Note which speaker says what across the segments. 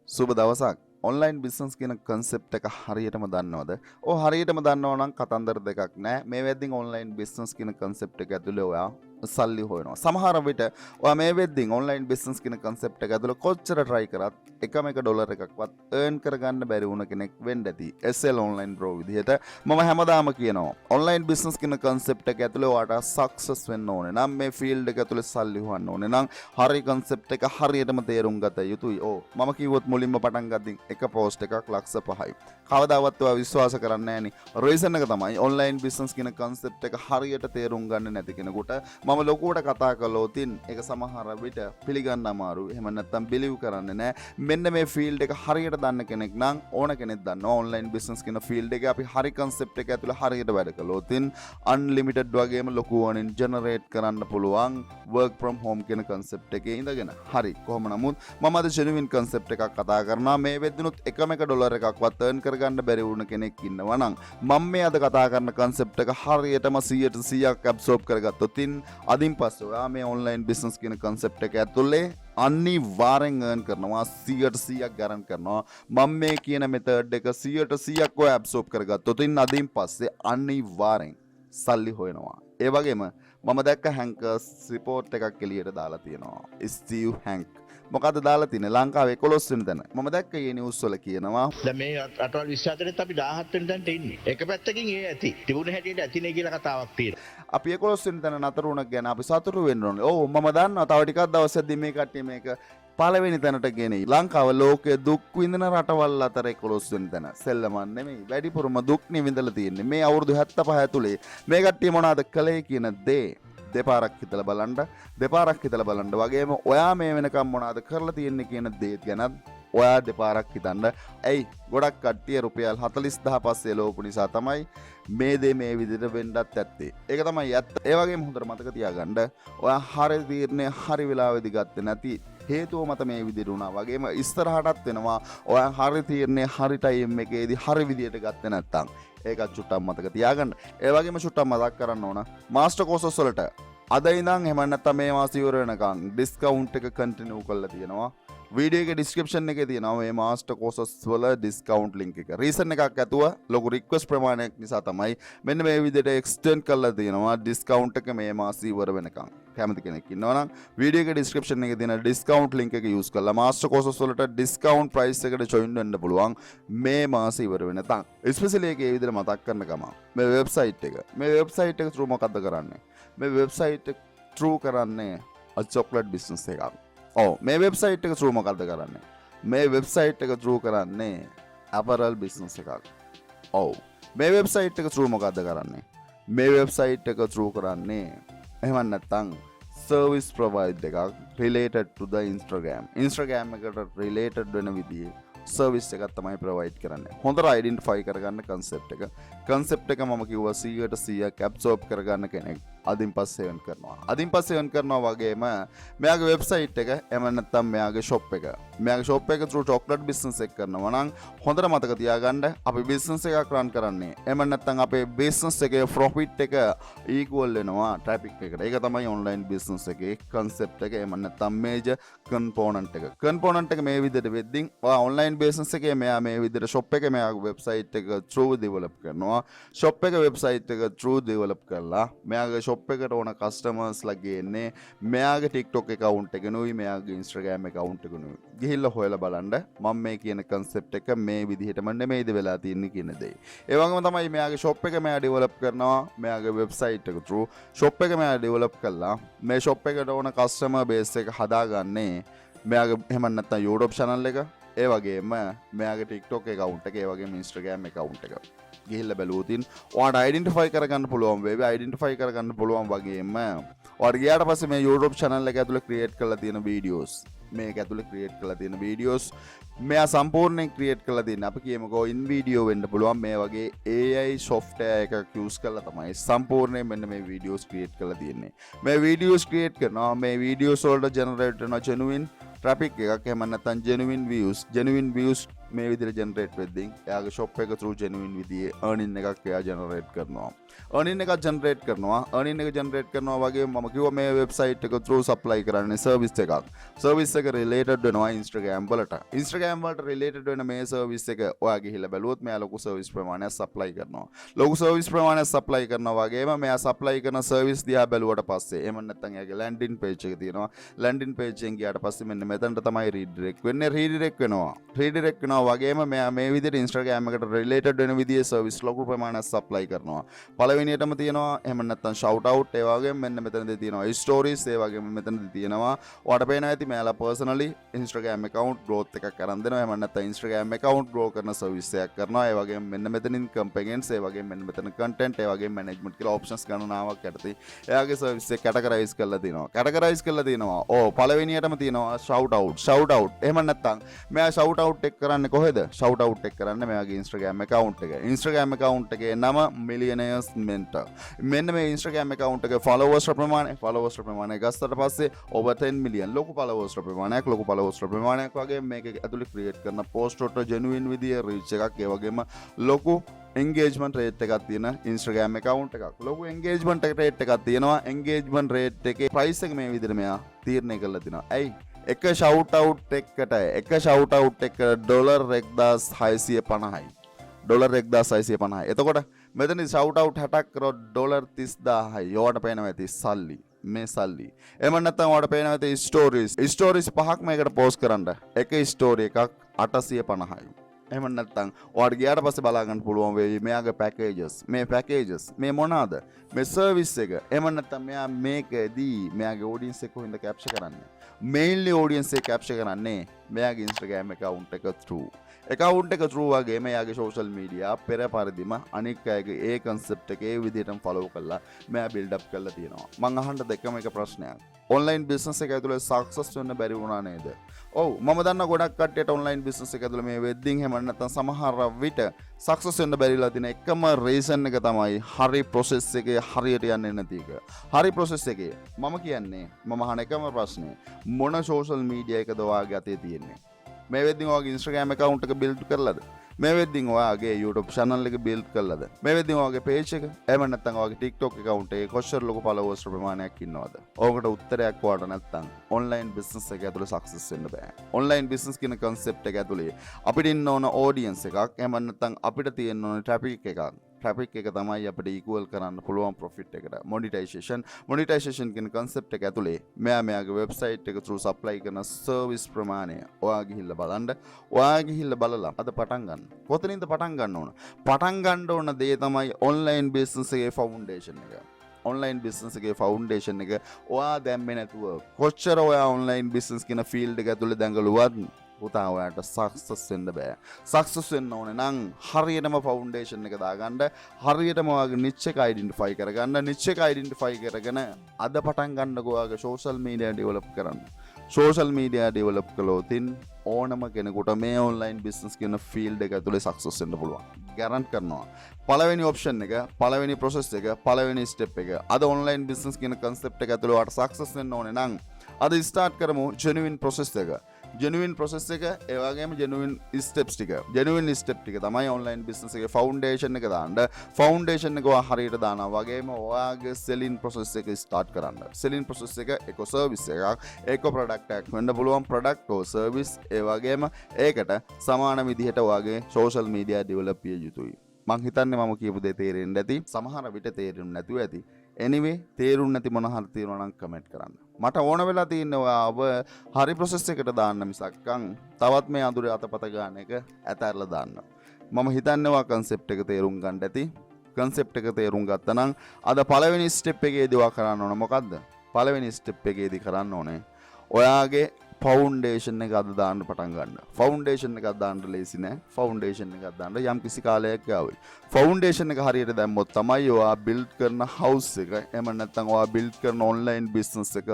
Speaker 1: සුබ දවසක්. Online business කියන කන්සෙප්ට් එක හරියටම දන්නවද? ඔය හරියටම දන්නව නම් කතන්දර දෙකක් නෑ. මේ වෙද්දින් ඔන්ලයින් බිස්නස් කියන කන්සෙප්ට් එක ඇතුලේ ඔයා සල්ලි හොයනවා. සමහර විට ඔයා මේ වෙද්දින් ඔන්ලයින් බිස්නස් කියන කන්සෙප්ට් එක ඇතුලේ කොච්චර try කරත් එකම එක ඩොලර් එකක්වත් earn කරගන්න බැරි වුණ කෙනෙක් වෙන්න ඇති. SL online bro විදිහට මම හැමදාම කියනවා. ඔන්ලයින් බිස්නස් කියන කන්සෙප්ට් එක ඇතුලේ ඔයාට සක්සස් වෙන්න ඕනේ නම් මේ ෆීල්ඩ් එක ඇතුලේ සල්ලි හොයන්න ඕනේ නම් හරි කන්සෙප්ට් එක හරියටම තේරුම් ගත යුතුයි. මම කිව්වොත් මුලින්ම පටන් ගද්දී එක පෝස්ට් එකක් ලක්ෂ 5යි. කවදාවත් ඔයා විශ්වාස කරන්නේ නැහැ නේ. රීසන් එක තමයි ඔන්ලයින් බිස්නස් කියන කන්සෙප්ට් එක හරියට තේරුම් ගන්න නැති කෙනෙකුට මම ලොකුවට කතා කළොත් ඒක සමහර විට පිළිගන්න අමාරුයි. එහෙම නැත්නම් බිලීව් කරන්නේ නැහැ. මෙන්න මේ ෆීල්ඩ් එක හරියට දන්න කෙනෙක් නම් ඕන කෙනෙක් දන්නවා ඔන්ලයින් බිස්නස් කියන ෆීල්ඩ් එකේ අපි හරි කන්සෙප්ට් එක ඇතුළේ හරියට වැඩ කළොත් අන්ලිමිටඩ් වගේම ලොකු වනින් ජෙනරේට් කරන්න පුළුවන් work from home කියන කන්සෙප්ට් එකේ ඉඳගෙන. හරි කොහොම නමුත් මම අද ජෙනුවින් කන්සෙප්ට් එකක් කතා කරනවා. මේ වෙද්දිනුත් එකම එක ඩොලර් එකක්වත් earn කරගන්න බැරි වුණ කෙනෙක් ඉන්නවා නම් මම මේ අද කතා කරන කන්සෙප්ට් එක හරියටම 100% absorb කරගත්තොත් අදින් පස්සේ ඔයා මේ ඔන්ලයින් බිස්නස් කියන කන්සෙප්ට් එක ඇතුලේ අනිවාර්යෙන් earn කරනවා 100% ගාරන්ටි කරනවා. මම මේ කියන මෙතඩ් එක 100% ඔය absorb කරගත්තොත් අදින් පස්සේ අනිවාර්යෙන් සල්ලි හොයනවා. ඒ වගේම මම දැක්ක හැන්කර්ස් රිපෝට් එකක් එළියට දාලා තියෙනවා. ස්ටීව් හැන්ක් මොකද දාලා තියෙන්නේ ලංකාවේ 11 වෙනි තැන. මම දැක්ක මේ නිවුස් වල කියනවා
Speaker 2: දැන් මේ රටවල් 24ත් අපි 17 වෙනි තැනට ඉන්නේ. එක පැත්තකින් ඒ ඇති. තිබුණ හැටියට ඇතිනේ කියලා කතාවක් තියෙනවා.
Speaker 1: අපි 11 වෙනි තැන නතර වුණා ගැන අපි සතුටු වෙන්න ඕනේ. ඔව් මම දන්නවා තව ටිකක් දවසක්දී මේ කට්ටිය මේක පළවෙනි තැනට ගෙනෙයි. ලංකාව ලෝකයේ දුක් විඳින රටවල් අතර 11 වෙනි තැන. සෙල්ලමක් නෙමෙයි. වැඩිපුරම දුක් නිවිඳලා තියෙන්නේ. මේ අවුරුදු 75 ඇතුලේ මේ කට්ටිය මොනවද කළේ කියන දේ දෙපාරක් හිතලා බලන්න වගේම ඔයා මේ වෙනකම් මොනවද කරලා තියෙන්නේ කියන දේත් ගැනත් ඔයා දෙපාරක් හිතන්න. ඇයි ගොඩක් කට්ටිය රුපියල් 40000 පස්සේ ලෝපු නිසා තමයි මේ දේ මේ විදිහට වෙන්නත් ඇත්තේ. ඒක තමයි ඇත්ත. ඒ වගේම හොඳට මතක තියාගන්න ඔයා හරි තීරණය හරි වෙලාවෙදි ගත්තේ නැති හේතුව මත මේ විදිහට වුණා. වගේම ඉස්සරහටත් වෙනවා ඔයා හරි තීරණය හරි ටයිම් එකේදී හරි විදිහට ගත්තේ නැත්තම් ඒකත් චුට්ටක් මතක තියාගන්න. ඒ වගේම චුට්ටක් මතක් කරන්න ඕන මාස්ටර් කෝසස් වලට අද ඉඳන් එහෙම නැත්නම් මේ මාස ඉවර වෙනකන් ඩිස්කවුන්ට් එක කන්ටිනියු කරලා තියෙනවා. වීඩියෝ එකේ ඩිස්ක්‍රිප්ෂන් එකේ තියෙනවා මේ මාස්ටර් කෝසස් වල ඩිස්කවුන්ට් ලින්ක් එක. රීසන් එකක් ඇතුව ලොකු රික්වෙස්ට් ප්‍රමාණයක් නිසා තමයි මෙන්න මේ විදිහට එක්ස්ටෙන්ඩ් කරලා තියෙනවා ඩිස්කවුන්ට් එක මේ මාස ඉවර වෙනකන්. කැමති කෙනෙක් ඉන්නවා නම් වීඩියෝ එකේ ඩිස්ක්‍රිප්ෂන් එකේ තියෙන ඩිස්කවුන්ට් ලින්ක් එක යූස් කරලා මාස්ටර් කෝසස් වලට ඩිස්කවුන්ට් ප්‍රයිස් එකට ජොයින් වෙන්න පුළුවන් මේ මාස ඉවර වෙනකන්. ස්පෙෂලි එකේ විදිහට මතක් කරන ගමන් මේ වෙබ්සයිට් එක through මොකද්ද කරන්නේ? මේ වෙබ්සයිට් එක through කරන්නේ චොක්ලට් බිස්නස් එකක්. මේ වෙබ්සයිට් එක through මොකද්ද කරන්නේ? මේ වෙබ්සයිට් එක through කරන්නේ apparel business එකක්. මේ වෙබ්සයිට් එක through මොකද්ද කරන්නේ? මේ වෙබ්සයිට් එක through කරන්නේ එහෙම නැත්නම් service provider එකක් related to the Instagram එකට related වෙන විදිහේ සර්විස් එකක් තමයි ප්‍රොවයිඩ් කරන්නේ. හොඳට අයිඩෙන්ටිෆයි කරගන්න කන්සෙප්ට් එක මම කිව්වා 100% absorb කරගන්න කෙනෙක් අදින් පස්සේ earn කරනවා වගේම මෙයාගේ වෙබ්සයිට් එක එහෙම නැත්නම් මෙයාගේ shop එක through chocolate business එක කරනවා නම් හොඳට මතක තියාගන්න අපි business එකක් run කරන්නේ එහෙම නැත්නම් අපේ business එකේ profit එක equal වෙනවා traffic එකට. ඒක තමයි online business එකේ concept එක. එහෙම නැත්නම් major component එක මේ විදිහට වෙද්දී ඔයා online business එකේ මෙයා මේ විදිහට shop එක මෙයාගේ website එක through develop කරනවා. shop එක website එක through develop කරලා මෙයාගේ shop එකට ඕන customers ලා ගේන්නේ මෙයාගේ TikTok account එකනුයි මෙයාගේ Instagram account එකනුයි. ගිහිල්ලා හොයලා බලන්න මම මේ කියන concept එක මේ විදිහටම නෙමෙයිද වෙලා තියෙන්නේ කියන දේ. ඒ වගේම තමයි මෙයාගේ shop එක මෙයා develop කරනවා මෙයාගේ website එක through shop එක මෙයා develop කළා මේ shop එකට ඕන customer base එක හදාගන්නේ මෙයාගේ එහෙම නැත්නම් YouTube channel එක ඒ වගේම මෙයාගේ TikTok account එක ඒ වගේම Instagram account එක ගිහිල්ලා බැලුවොත් ඔයාට අයිඩෙන්ටිෆයි කරගන්න පුළුවන් වේවි. අයිඩෙන්ටිෆයි කරගන්න පුළුවන් වගේම ඔයාට ගියාට පස්සේ මේ YouTube channel එක ඇතුලේ ක්‍රියේට් කරලා තියෙන වීඩියෝස් මෙයා සම්පූර්ණයෙන් ක්‍රියේට් කරලා තියෙන අපි කියමුකෝ ඉන් වීඩියෝ වෙන්න පුළුවන් මේ වගේ AI software එකක් use කරලා තමයි සම්පූර්ණයෙන් මෙන්න මේ වීඩියෝස් ක්‍රියේට් කරලා තියෙන්නේ. මේ වීඩියෝස් ක්‍රියේට් කරනවා මේ වීඩියෝස් වලට ජෙනරේට් වෙන genuine traffic එකක් එහෙම නැත්නම් genuine views මේ විදිහට ජෙනරේට් වෙද්දී එයාගේ ෂොප් එක through genuine විදිහේ earning එකක් එයා ජෙනරේට් කරනවා. earning එකක් ජෙනරේට් කරනවා. earning එක ජෙනරේට් කරනවා වගේ මම කිව්වා මේ වෙබ්සයිට් එක through supply කරන්නේ සර්විස් එකක්. සර්විස් එක රිලේටඩ් වෙනවා Instagram වලට. Instagram වලට රිලේටඩ් වෙන මේ සර්විස් එක ඔයා ගිහිල්ලා බැලුවොත් මෙයා ලොකු සර්විස් ප්‍රමාණයක් සප්ලයි කරනවා. ලොකු සර්විස් ප්‍රමාණයක් සප්ලයි කරනවා වගේම මෙයා සප්ලයි කරන සර්විස් දිහා බැලුවට පස්සේ එහෙම නැත්නම් එයාගේ ලැන්ඩින් පේජ් එක තියෙනවා. ලැන්ඩින් පේජ් එකෙන් ගියාට පස්සේ මෙන්න මෙතනට තමයි රීඩිරෙක්ට් වෙන්නේ. රීඩිරෙක්ට් වෙනවා වගේම මෙයා මේ විදිහට Instagram එකට රිලේටඩ් වෙන විදිහේ සර්විස් ලොකු ප්‍රමාණයක් සප්ලයි කරනවා. පළවෙනියටම තියෙනවා එහෙම නැත්නම් shout out ඒ වගේම මෙන්න මෙතනදී තියෙනවා stories ඒ වගේම මෙතනදී තියෙනවා ඔයාලට පේනවා ඇති මෙයාලා personally Instagram account growth එකක් අරන් දෙනවා. එහෙම නැත්නම් Instagram account grow කරන සර්විස් එකක් කරනවා. ඒ වගේම මෙන්න මෙතනින් campaigns ඒ වගේම මෙන්න මෙතන content ඒ වගේම management කියලා options ගණනාවක් යටතේ එයාගේ සර්විස් එක categorize කරලා තියෙනවා. පළවෙනියටම තියෙනවා shout out. එහෙම නැත්නම් මෙයා shout out එක කරන්නේ කොහෙද? shout out එක කරන්නේ මෙයාගේ Instagram account එක. Instagram account එකේ නම millionaires mentor. මෙන්න මේ Instagram account එකේ followers ප්‍රමාණය ගත්තට පස්සේ over 10 million ලොකු followers ප්‍රමාණයක් වගේ මේක ඇතුලේ create කරන post වලට genuine විදිය reach එකක් ඒ වගේම ලොකු engagement rate එකක් තියෙන Instagram account එකක්. ලොකු engagement rate එකක් තියෙනවා. engagement rate එකේ price එක මේ විදිහට මෙයා තීරණය කරලා තිනවා. ඇයි? එක shout out එකකට $1,650යි. $1,650. එතකොට මෙතන shout out 60ක් කරොත් $30,000යි. යෝවට පේනවා ඇති සල්ලි. මේ සල්ලි. එහෙම නැත්නම් ඔයාලට පේනවා ඇති stories පහක් මේකට post කරන්න. එක story එකක් 850යි. එහෙම නැත්නම් ඔයාලට ගියාට පස්සේ බලා ගන්න පුළුවන් වෙයි මෙයාගේ packages මේ මොනවාද? මේ service එක. එහෙම නැත්නම් මෙයා මේකදී මෙයාගේ audience එක කොහෙන්ද capture කරන්නේ? mainly audience එක capture කරන්නේ මෙයාගේ Instagram account එක through. account එක through වගේ මෙයාගේ social media පෙර පරිදිම අනික් අයගේ ඒ concept එක ඒ විදිහටම follow කරලා මෙයා build up කරලා තියෙනවා. මං අහන්න දෙකම එක ප්‍රශ්නයක්. online business එක ඇතුලේ success වෙන්න බැරි වුණා නේද? ඔව් මම දන්න ගොඩක් කට්ටියට online business එක ඇතුලේ මේ වෙද්දින් හැම නැත්නම් සමහර විට success වෙන්න බැරිලා තියෙන එකම reason එක තමයි හරි process එකේ හරියට යන්නේ නැති එක. හරි process එකේ මම කියන්නේ මම අහන එකම ප්‍රශ්නේ මොන social media එකද ඔයාගේ අතේ තියෙන්නේ? මේ වෙද්දින් ඔයාගේ Instagram account එක build කරලාද? මේ වෙද්දින් ඔයාගේ YouTube channel එක build කරලාද? මේ වෙද්දින් ඔයාගේ page එක එහෙම නැත්නම් ඔයාගේ TikTok account එකේ කොච්චර ලොකු followers ප්‍රමාණයක් ඉන්නවද? ඕකට උත්තරයක් ඔයාලට නැත්නම් online business එක ඇතුලේ success වෙන්න බෑ. online business කියන concept එක ඇතුලේ අපිට ඉන්න ඕන audience එකක් එහෙම නැත්නම් අපිට තියෙන්න ඕන traffic එකක්. traffic එක තමයි අපිට equal කරන්න පුළුවන් profit එකට. monetization කියන concept එක ඇතුලේ මෙයාගේ website එක through supply කරන service ප්‍රමාණය ඔයා ගිහිල්ලා බලලා අද පටන් ගන්න. කොතනින්ද පටන් ගන්න ඕන? පටන් ගන්න ඕන දේ තමයි online business එකේ foundation එක. online business එකේ foundation එක ඔයා දැම්මේ නැතුව කොච්චර ඔයා online business කියන field එක ඇතුලේ දැඟලුවත් පුතා ඔයාට සක්සස් වෙන්න බෑ. සක්සස් වෙන්න ඕනේ නම් හරියටම ෆවුන්ඩේෂන් එක දාගන්න, හරියටම ඔයාගේ නිච් එක අයිඩෙන්ටිෆයි කරගන්න, නිච් එක අයිඩෙන්ටිෆයි කරගෙන අද පටන් ගන්නකෝ ඔයාගේ සෝෂල් මීඩියා ඩෙවලොප් කරන්න. සෝෂල් මීඩියා ඩෙවලොප් කළොතින් ඕනම කෙනෙකුට මේ ඔන්ලයින් බිස්නස් කියන ෆීල්ඩ් එක ඇතුලේ සක්සස් වෙන්න පුළුවන්. ගැරන්ට් කරනවා. පළවෙනි ඔප්ෂන් එක, පළවෙනි ප්‍රොසෙස් එක, පළවෙනි ස්ටෙප් එක. අද ඔන්ලයින් බිස්නස් කියන කන්සෙප්ට් එක ඇතුලේ ඔයාට සක්සස් වෙන්න ඕනේ නම් අද ස්ටාර්ට් කරමු ජෙනුයින් ප්‍රොසෙස් එක. ජෙනුවින් ප්‍රොසෙස් එක ඒ වගේම ජෙනුවින් ස්ටෙප්ස් ටික. ජෙනුවින් ස්ටෙප් ටික තමයි ඔන්ලයින් බිස්නස් එකේ ෆවුන්ඩේෂන් එක දාන්න. ෆවුන්ඩේෂන් එක ඔයා හරියට දානවා වගේම ඔයාගේ සෙලින් ප්‍රොසෙස් එක ස්ටාර්ට් කරන්න. සෙලින් ප්‍රොසෙස් එක එක සර්විස් එකක්, එක ප්‍රොඩක්ට් එකක් වෙන්න පුළුවන්. ප්‍රොඩක්ට් ඕ සර්විස් ඒ වගේම ඒකට සමාන විදිහට ඔයාගේ සෝෂල් මීඩියා ඩෙවලොප් විය යුතුයි. මං හිතන්නේ මම කියපු දේ තේරෙන්න ඇති. සමහර විට තේරෙන්නේ නැතුව ඇති. anyway තේරුම් නැති මොන හරි තියෙනවා නම් කමෙන්ට් කරන්න. මට ඕන වෙලා තියෙන්නේ ඔයාව හරි ප්‍රොසෙස් එකට දාන්න මිසක්කන් තවත් මේ අඳුරේ අතපත ගන්න එක ඇතැරලා දාන්න. මම හිතන්නේ ඔයා concept එක තේරුම් ගන්න ඇති. concept එක තේරුම් ගත්තා නම් අද පළවෙනි step එකේදී ඔයා කරන්න ඕන මොකද්ද? පළවෙනි step එකේදී කරන්න ඕනේ ඔයාගේ ෆවුන්ඩේෂන් එක අද දාන්න පටන් ගන්න. ෆවුන්ඩේෂන් එකක් දාන්න ලේසි නෑ. ෆවුන්ඩේෂන් එකක් දාන්න යම් කිසි කාලයක් යාවි. ෆවුන්ඩේෂන් එක හරියට දැම්මොත් තමයි ඔයා බිල්ඩ් කරන හවුස් එක එහෙම නැත්නම් ඔයා බිල්ඩ් කරන ඔන්ලයින් බිස්නස් එක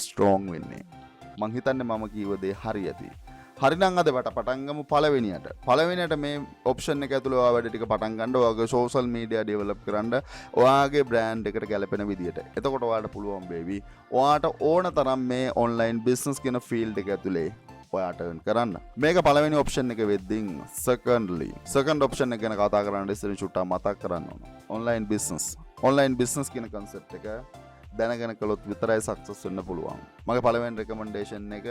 Speaker 1: ස්ට්‍රෝං වෙන්නේ. මං හිතන්නේ මම කීව දේ හරි ඇති. හරිනම් අද පටන් ගමු පළවෙනියට මේ ඔප්ෂන් එක ඇතුළේ ඔයා වැඩ ටික පටන් ගන්න. ඔයාගේ සෝෂල් මීඩියා ඩෙවලොප් කරන්න ඔයාගේ බ්‍රෑන්ඩ් එකට ගැලපෙන විදියට. එතකොට ඔයාට පුළුවන් බේබි ඔයාට ඕන තරම් මේ ඔන්ලයින් බිස්නස් කියන ෆීල්ඩ් එක ඇතුලේ ඔයාට earn කරන්න. මේක පළවෙනි ඔප්ෂන් එක වෙද්දී second ඔප්ෂන් එක ගැන කතා කරන්න ඉස්සෙල්ලා චුට්ටක් මතක් කරන්න ඕන. online business කියන concept එක දැනගෙන කළොත් විතරයි සක්සස් වෙන්න පුළුවන්. මගේ පළවෙනි recommendation එක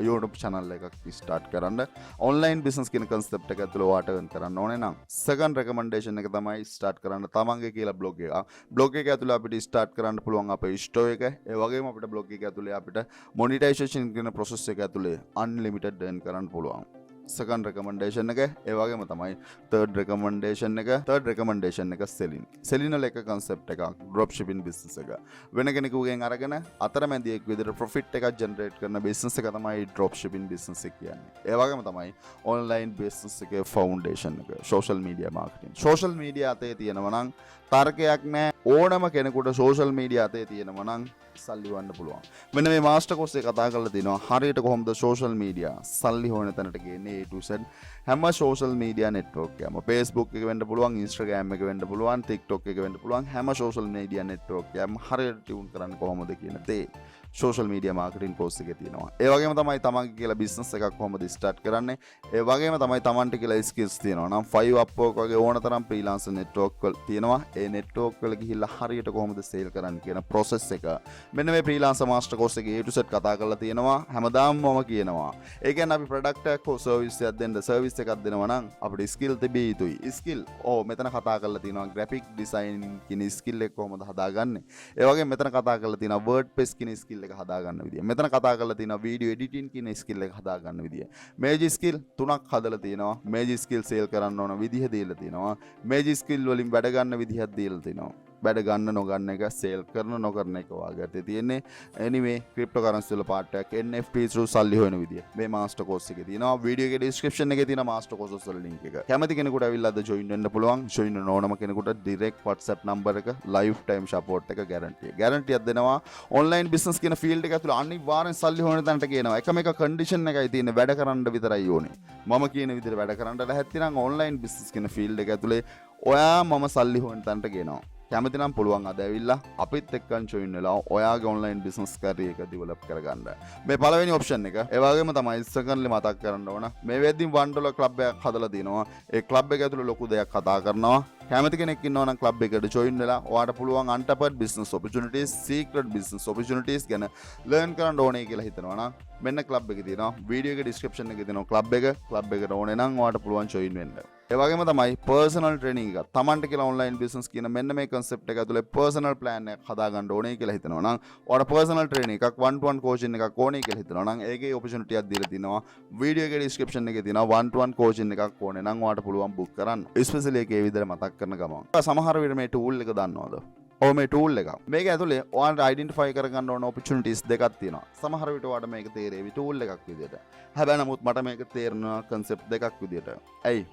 Speaker 1: YouTube channel එකක් start කරන්න. online business කියන concept එක ඇතුළේ ඔයාට earn කරන්න ඕනේ නම් second recommendation එක තමයි start කරන්න තමන්ගේ කියලා blog එක. blog එක ඇතුළේ අපිට start කරන්න පුළුවන් අපේ store එක. ඒ වගේම අපිට blog එක ඇතුළේ අපිට monetization කියන process එක ඇතුළේ unlimited earn කරන්න පුළුවන්. second recommendation එක ඒ වගේම තමයි third recommendation එක selling වල එක concept එකක් drop shipping business එක වෙන කෙනෙකුගෙන් අරගෙන අතරමැදියෙක් විදිහට profit එකක් generate කරන business එක තමයි drop shipping business එක කියන්නේ ඒ වගේම තමයි online business එකේ foundation එක social media අතේ තියෙනවා නම් තර්කයක් නැහැ ඕනම කෙනෙකුට social media අතේ තියෙනවා නම් සල්ලි වන්න පුළුවන්. මෙන්න මේ මාස්ටර් කෝස් එක කතා කරලා තිනවා හරියට කොහොමද social media සල්ලි හොයන තැනට ගේන්නේ A to Z හැම social media network එකම Facebook එක වෙන්න පුළුවන් Instagram එක වෙන්න පුළුවන් TikTok එක වෙන්න පුළුවන් හැම social media network එකම හරියට ටියුන් කරන්න කොහොමද කියන දේ social media marketing course එකේ තියෙනවා. ඒ වගේම තමයි තමන්ගේ කියලා business එකක් කොහොමද start කරන්නේ. ඒ වගේම තමයි තමන්ට කියලා skills තියෙනවා. නම් 5 Upwork වගේ ඕනතරම් freelancer network වල තියෙනවා. ඒ network වල ගිහිල්ලා හරියට කොහොමද sale කරන්න කියන process එක. මෙන්න මේ freelancer master course එකේ A to Z කතා කරලා තියෙනවා. හැමදාම මම කියනවා. ඒ කියන්නේ අපි product එකක් හෝ service එකක් දෙන්න service එකක් දෙනවා නම් අපිට skill තිබිය යුතුයි. skill මෙතන කතා කරලා තියෙනවා graphic designing කියන skill එක කොහොමද හදාගන්නේ. ඒ වගේම මෙතන කතා කරලා තියෙනවා WordPress කියන skill එක හදාගන්න විදිය. මෙතන කතා කරලා තියෙනවා වීඩියෝ එඩිටින් කියන ස්කිල් එක හදාගන්න විදිය. මේජි ස්කිල් 3ක් හදලා තියෙනවා. මේජි ස්කිල් සේල් කරන්න ඕන විදිහ දීලා තියෙනවා. මේජි ස්කිල් වලින් වැඩ ගන්න විදිහක් දීලා තියෙනවා. වැඩ ගන්න නොගන්න එක සේල් කරන නොකරන එක වාගත්තේ තියෙන්නේ. anyway cryptocurrency වල පාර්ට් එකක් NFT through සල්ලි හොයන විදිය. මේ master course එකේ තියෙනවා. වීඩියෝ එකේ description එකේ තියෙන master courses වල link එක. කැමති කෙනෙකුට ඇවිල්ලා අද join වෙන්න පුළුවන්. join වෙන්න ඕනම කෙනෙකුට direct WhatsApp number එක lifetime support එක guarantee එකක් දෙනවා. online business කියන field එක ඇතුළේ අනිවාර්යෙන් සල්ලි හොයන තැනට කියනවා. එකම එක condition එකයි තියෙන්නේ වැඩ කරන්න විතරයි ඕනේ. මම කියන විදිහට වැඩ කරන්න ලැහැත්ති නම් online business කියන field එක ඇතුලේ ඔයා මම සල්ලි හොයන තැනට කියනවා. කැමති නම් පුළුවන් අද ඇවිල්ලා අපිත් එක්කන් join වෙලා ඔයාගේ online business career එක develop කරගන්න. මේ පළවෙනි option එක. ඒ වගේම තමයි secondly මතක් කරන්න ඕන. මේ වෙද්දී $1 club එකක් හදලා තිනවා. ඒ club එක ඇතුලේ ලොකු දෙයක් කතා කරනවා. කැමති කෙනෙක් ඉන්නවා නම් club එකට join වෙලා ඔයාට පුළුවන් untapped business opportunities, secret business opportunities ගැන learn කරන්න ඕනේ කියලා හිතනවා නම් මෙන්න club එකේ තියෙනවා. වීඩියෝ එකේ description එකේ තියෙනවා club එක. club එකට ඕනේ නම් ඔයාට පුළුවන් join වෙන්න. ඒ වගේම තමයි personal training එක. තමන්ට කියලා online business කියන මෙන්න මේ concept එක ඇතුලේ personal plan එකක් හදාගන්න ඕනේ කියලා හිතනවා නම් ඔයාට personal training එකක් 1-to-1 coaching එකක් ඕනේ කියලා හිතනවා නම් ඒකේ opportunity එකක් දීලා තිනවා. වීඩියෝ එකේ description එකේ තියෙනවා 1-to-1 coaching එකක් ඕනේ නම් ඔයාට පුළුවන් book කරන්න. especially ඒකේ විදිහට මතක් කරන ගමන්. සමහර විට මේ tool එක දන්නවද? මේ tool එක. මේක ඇතුලේ ඔයාලට identify කරගන්න ඕන opportunities දෙකක් තියෙනවා. සමහර විට ඔයාලට මේක තේරෙවි tool එකක් විදිහට. හැබැයි නමුත් මට මේක තේරෙනවා concept දෙකක් විදිහට. ඇයි?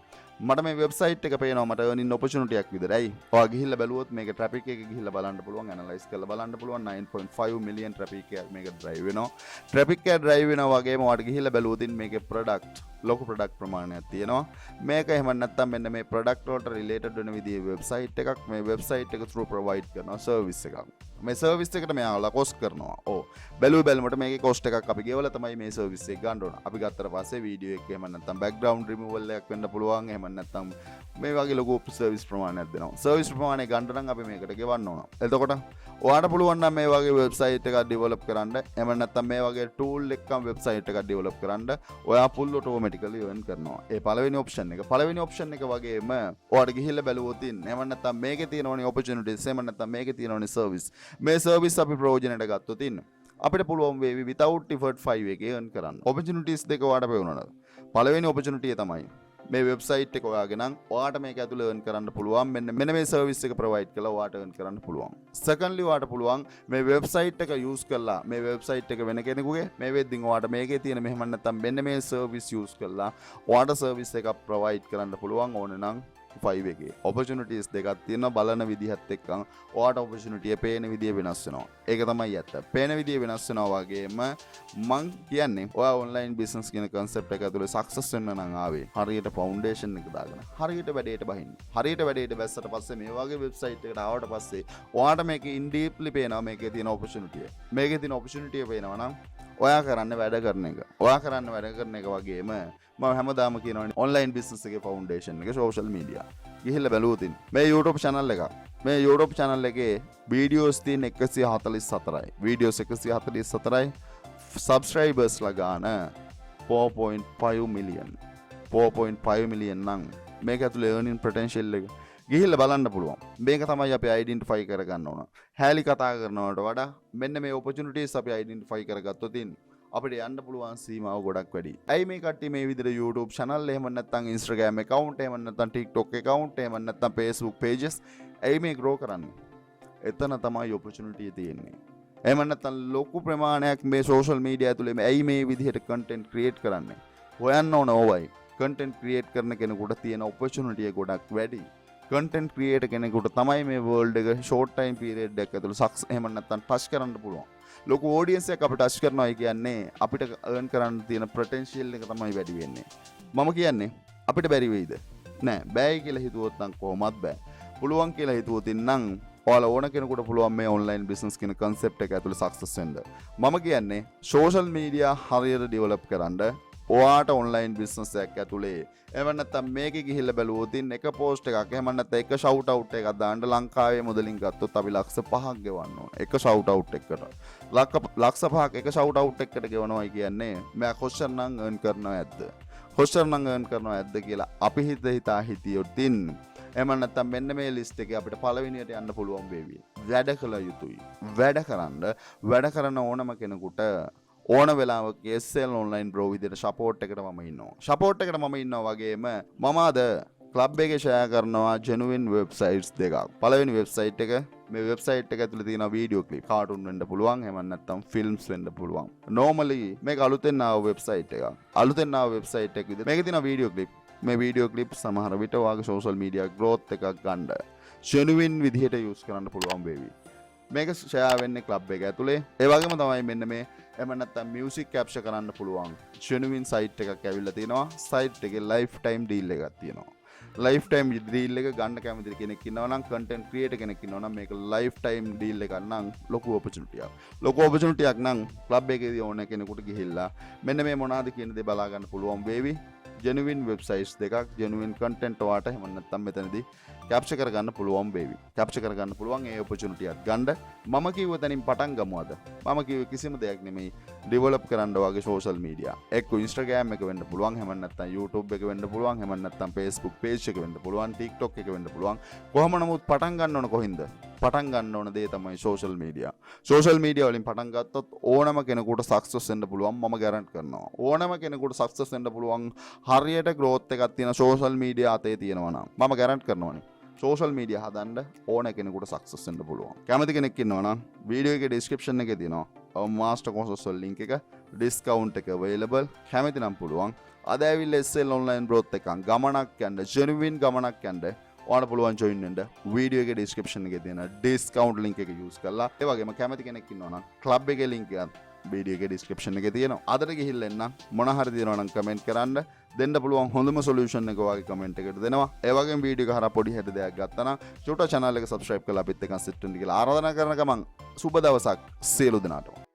Speaker 1: මට මේ වෙබ්සයිට් එක පේනවා මට earning opportunity එකක් විදිහට. ඇයි? ඔයා ගිහිල්ලා බැලුවොත් මේක traffic එක ගිහිල්ලා බලන්න පුළුවන්, analyze කරලා බලන්න පුළුවන් 9.5 million traffic එකක් මේක drive වෙනවා. traffic එක drive වෙනවා වගේම ඔයාට ගිහිල්ලා බැලුවොත් මේකේ product ලොකු ප්‍රොඩක්ට් ප්‍රමාණයක් තියෙනවා. මේක එහෙම නැත්නම් මෙන්න මේ ප්‍රොඩක්ට් වලට රිලේටඩ් වෙන විදිහේ වෙබ්සයිට් එකක් මේ වෙබ්සයිට් එක through provide කරනවා සර්විස් එකක්. මේ සර්විස් එකට මෙයාලා cost කරනවා. බැලුවට මේකේ cost එකක් අපි ගෙවලා තමයි මේ සර්විස් එක ගන්න ඕන. අපි ගත්තට පස්සේ වීඩියෝ එක එහෙම නැත්නම් background removal එකක් වෙන්න පුළුවන්. එහෙම නැත්නම් මේ වගේ ලොකු සර්විස් ප්‍රමාණයක් දෙනවා. සර්විස් ප්‍රමාණය ගන්න නම් අපි මේකට ගෙවන්න ඕන. එතකොට ඔයාට පුළුවන් නම් මේ වගේ වෙබ්සයිට් එකක් ඩෙවලොප් කරන්න. එහෙම නැත්නම් මේ වගේ tool එකක්ම වෙබ්සයිට් එකක් ඩෙවලොප් කරන්න. ඔයා full automatically earn කරනවා. ඒ පළවෙනි option එක. පළවෙනි option එක වගේම ඔයාට ගිහිල්ලා බැලුවොත් එහෙම නැත්නම් මේකේ තියෙනවනේ opportunities. එහෙම නැත්නම් මේකේ තියෙනවනේ service. මේ service අපි ප්‍රයෝජනයට ගත්තොත් අපිට පුළුවන් වේවි without effort 5 එකේ earn කරන්න. opportunities දෙක ඔයාට පෙවුනනද? පළවෙනි opportunity එක තමයි මේ වෙබ්සයිට් එක ඔයාගේ නම් ඔයාට මේක ඇතුළේ earn කරන්න පුළුවන්. මෙන්න මේ service එක provide කරලා ඔයාට earn කරන්න පුළුවන්. secondly ඔයාට පුළුවන් මේ වෙබ්සයිට් එක use කරලා මේ වෙබ්සයිට් එක වෙන කෙනෙකුගේ මේ වෙද්දින් ඔයාට මේකේ තියෙන මෙහෙම නැත්නම් මෙන්න මේ service use කරලා ඔයාට service එකක් provide කරන්න පුළුවන් ඕනේ නම් 5 එකේ opportunities දෙකක් තියෙනවා. බලන විදිහත් එක්කම ඔයාට opportunity එක පේන විදිය වෙනස් වෙනවා. ඒක තමයි ඇත්ත. පේන විදිය වෙනස් වෙනවා වගේම මං කියන්නේ ඔයා online business කියන concept එක ඇතුලේ success වෙන්න නම් ආවේ හරියට foundation එක දාගෙන හරියට වැඩේට බහින්න. හරියට වැඩේට බැස්සට පස්සේ මේ වගේ website එකකට ආවට පස්සේ ඔයාට මේකේ in deeply පේනවා මේකේ තියෙන opportunity එක. මේකේ තියෙන opportunity එක පේනවා නම් ඔයා කරන්න වැඩ කරන එක. ඔයා කරන්න වැඩ කරන එක වගේම මම හැමදාම කියනවනේ ඔන්ලයින් බිස්නස් එකේ ෆවුන්ඩේෂන් එක සෝෂල් මීඩියා. ගිහිල්ලා බැලුවොත් මේ YouTube channel එක. මේ YouTube channel එකේ වීඩියෝස් තියෙන 144යි. වීඩියෝස් 144යි. සබ්ස්ක්‍රයිබර්ස්ලා ගාන 4.5 million. 4.5 million නම් මේක ඇතුලේ earning potential එක ගිහිල්ලා බලන්න පුළුවන්. මේක තමයි අපි identify කරගන්න ඕන. හැලි කතා කරනවට වඩා මෙන්න මේ opportunities අපි identify කරගත්තොත් අපිට යන්න පුළුවන් සීමාව ගොඩක් වැඩි. ඇයි මේ කට්ටිය මේ විදිහට YouTube channel එහෙම නැත්නම් Instagram account එහෙම නැත්නම් TikTok account එහෙම නැත්නම් Facebook pages ඇයි මේ grow කරන්නේ? එතන තමයි opportunity තියෙන්නේ. එහෙම නැත්නම් ලොකු ප්‍රමාණයක් මේ social media ඇතුලේ ඇයි මේ විදිහට content create කරන්නේ? හොයන්න ඕන ඕවයි. content create කරන කෙනෙකුට තියෙන opportunity ගොඩක් වැඩි. content creator කෙනෙකුට තමයි මේ world එක short time period එකක් ඇතුළේ success එහෙම නැත්නම් touch කරන්න පුළුවන්. ලොකු audience එකක් අපිට touch කරනවා කියන්නේ අපිට earn කරන්න තියෙන potential එක තමයි වැඩි වෙන්නේ. මම කියන්නේ අපිට බැරි වෙයිද? නෑ. බෑයි කියලා හිතුවොත් නම් කොහොමත් බෑ. පුළුවන් කියලා හිතුවොත් නම් ඔයාලා ඕන කෙනෙකුට පුළුවන් මේ online business කියන concept එක ඇතුළේ success වෙන්න. මම කියන්නේ social media හරියට develop කරන්න ඔයාට online business එකක් ඇතුලේ එහෙම නැත්නම් මේකේ ගිහිල්ලා බැලුවොත් එක post එකක් එහෙම නැත්නම් එක shout out එකක් දාන්න ලංකාවේ මුදලින් ගත්තොත් අපි ලක්ෂ 5ක් ගෙවන්න ඕන එක shout out එකකට ලක්ෂ 5ක් එක shout out එකකට ගෙවනවා කියන්නේ මම කොච්චර නම් earn කරනව ඇද්ද කොච්චර නම් earn කරනව ඇද්ද කියලා අපි හිතා හිතියොත් එහෙම නැත්නම් මෙන්න මේ list එකේ අපිට පළවෙනියට යන්න පුළුවන් වේවි වැඩ කළ යුතුයි වැඩ කරන ඕනම කෙනෙකුට ඕන වෙලාවක SL online bro විදිහට support එකට මම ඉන්නවා. support එකට මම ඉන්නවා වගේම මම අද club එකේ share කරනවා genuine websites දෙකක්. පළවෙනි website එක මේ website එක ඇතුලේ තියෙන video clip cartoon වෙන්න පුළුවන් එහෙම නැත්නම් films වෙන්න පුළුවන්. normally මේක අලුතෙන් ආව website එකක්. අලුතෙන් ආව website එක විදිහට මේකේ තියෙන video clip මේ video clip සමහර විට ඔයාගේ social media growth එකක් ගන්න genuine විදිහට use කරන්න පුළුවන් වේවි. මේක ෂෙයා වෙන්නේ ක්ලබ් එක ඇතුලේ. ඒ වගේම තමයි මෙන්න මේ එහෙම නැත්නම් මියුසික් කැප්චර් කරන්න පුළුවන් genuine site එකක් ඇවිල්ලා තිනවා. site එකේ lifetime deal එකක් තියෙනවා. lifetime deal එක ගන්න කැමති කෙනෙක් ඉන්නවා නම් content creator කෙනෙක් ඉන්නවා නම් මේක lifetime deal එකක් නම් ලොකු opportunity එකක්. ලොකු opportunity එකක් නම් ක්ලබ් එකේදී ඕන කෙනෙකුට ගිහිල්ලා මෙන්න මේ මොනවාද කියන දේ බලා ගන්න පුළුවන් වේවි. genuine websites දෙකක් genuine content ඔයාට එහෙම නැත්නම් මෙතනදී capture කරගන්න පුළුවන් වේවි. capture කරගන්න පුළුවන් ඒ opportunity එකක් ගන්න. මම කිව්ව තැනින් පටන් ගමු අද. මම කිව්වේ කිසිම දෙයක් නෙමෙයි develop කරන්න වගේ social media. එක්ක Instagram එක වෙන්න පුළුවන්, එහෙම නැත්නම් YouTube එක වෙන්න පුළුවන්, එහෙම නැත්නම් Facebook page එක වෙන්න පුළුවන්, TikTok එක වෙන්න පුළුවන්. කොහොම නමුත් පටන් ගන්න ඕන කොහින්ද? පටන් ගන්න ඕන දේ තමයි social media. social media වලින් පටන් ගත්තොත් ඕනම කෙනෙකුට success වෙන්න පුළුවන් මම guarantee කරනවා. ඕනම කෙනෙකුට success වෙන්න පුළුවන් හරියට growth එකක් තියෙන social media අතේ තියෙනවා නම් මම guarantee කරනවානේ. social media හදන්න ඕන කෙනෙකුට success වෙන්න පුළුවන්. කැමති කෙනෙක් ඉන්නවා නම් වීඩියෝ එකේ description එකේ තියෙනවා master courses වල link එක, discount එක available. කැමති නම් පුළුවන් අද ඇවිල්ලා SL online growth එකක් ගමනක් යන්න, genuine ගමනක් යන්න ඔයාලට පුළුවන් join වෙන්න. වීඩියෝ එකේ description එකේ තියෙන discount link එක use කරලා. ඒ වගේම කැමති කෙනෙක් ඉන්නවා නම් club එකේ link එකත් වීඩියෝ එකේ description එකේ තියෙනවා. අදට ගිහිල්ලා එන්න මොන හරි දෙනවා නම් comment කරන්න. දෙන්න පුළුවන් හොඳම solution එක ඔයාගේ comment එකට දෙනවා. ඒ වගේම වීඩියෝ එක හරහා පොඩි හැට දෙයක් ගත්තා නම් චුට්ට channel එක subscribe කරලා අපිත් එක්ක sit වෙන්න කියලා ආරාධනා කරන ගමන් සුබ දවසක් සියලු දෙනාටම.